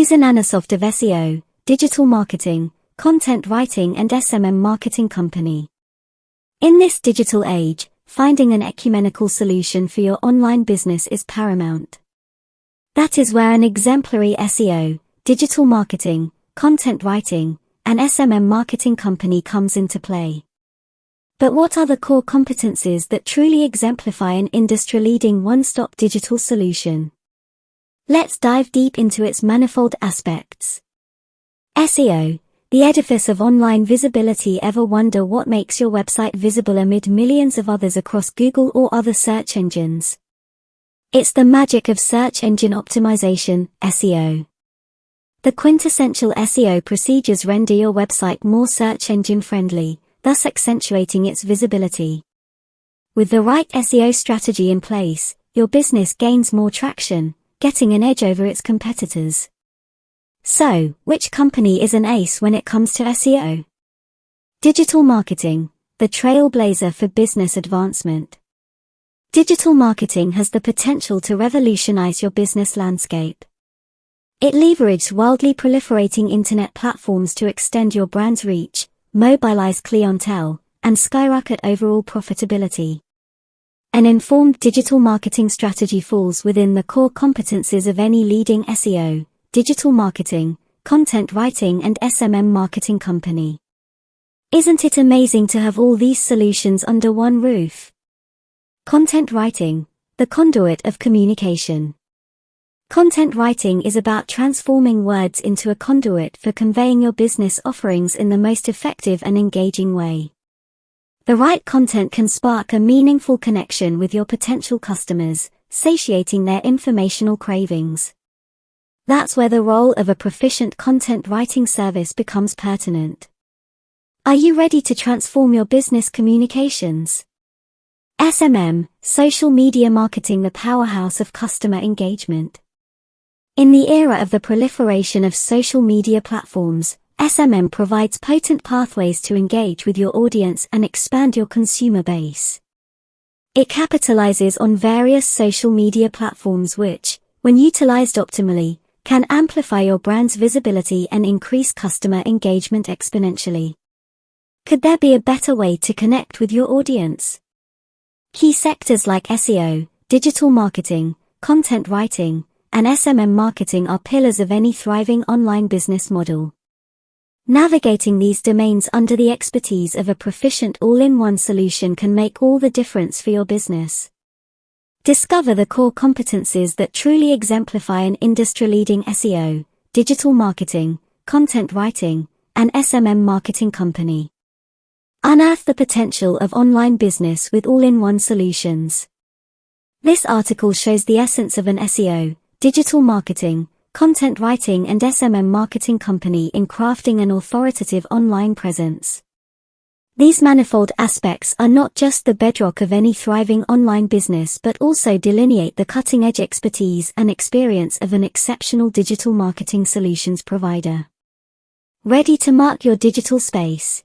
Who's an Anasoft of SEO, digital marketing, content writing and SMM marketing company? In this digital age, finding an ecumenical solution for your online business is paramount. That is where an exemplary SEO, digital marketing, content writing, and SMM marketing company comes into play. But what are the core competencies that truly exemplify an industry-leading one-stop digital solution? Let's dive deep into its manifold aspects. SEO, the edifice of online visibility. Ever wonder what makes your website visible amid millions of others across Google or other search engines? It's the magic of search engine optimization, SEO. The quintessential SEO procedures render your website more search engine friendly, thus accentuating its visibility. With the right SEO strategy in place, your business gains more traction, getting an edge over its competitors. So, which company is an ace when it comes to SEO? Digital marketing, the trailblazer for business advancement. Digital marketing has the potential to revolutionize your business landscape. It leverages wildly proliferating internet platforms to extend your brand's reach, mobilize clientele, and skyrocket overall profitability. An informed digital marketing strategy falls within the core competencies of any leading SEO, digital marketing, content writing and SMM marketing company. Isn't it amazing to have all these solutions under one roof? Content writing, the conduit of communication. Content writing is about transforming words into a conduit for conveying your business offerings in the most effective and engaging way. The right content can spark a meaningful connection with your potential customers, satiating their informational cravings. That's where the role of a proficient content writing service becomes pertinent. Are you ready to transform your business communications? SMM, social media marketing, the powerhouse of customer engagement. In the era of the proliferation of social media platforms, SMM provides potent pathways to engage with your audience and expand your consumer base. It capitalizes on various social media platforms which, when utilized optimally, can amplify your brand's visibility and increase customer engagement exponentially. Could there be a better way to connect with your audience? Key sectors like SEO, digital marketing, content writing, and SMM marketing are pillars of any thriving online business model. Navigating these domains under the expertise of a proficient all-in-one solution can make all the difference for your business. Discover the core competencies that truly exemplify an industry-leading SEO, digital marketing, content writing, and SMM marketing company. Unearth the potential of online business with all-in-one solutions. This article shows the essence of an SEO, digital marketing, content writing and SMM marketing company in crafting an authoritative online presence. These manifold aspects are not just the bedrock of any thriving online business but also delineate the cutting-edge expertise and experience of an exceptional digital marketing solutions provider. Ready to mark your digital space?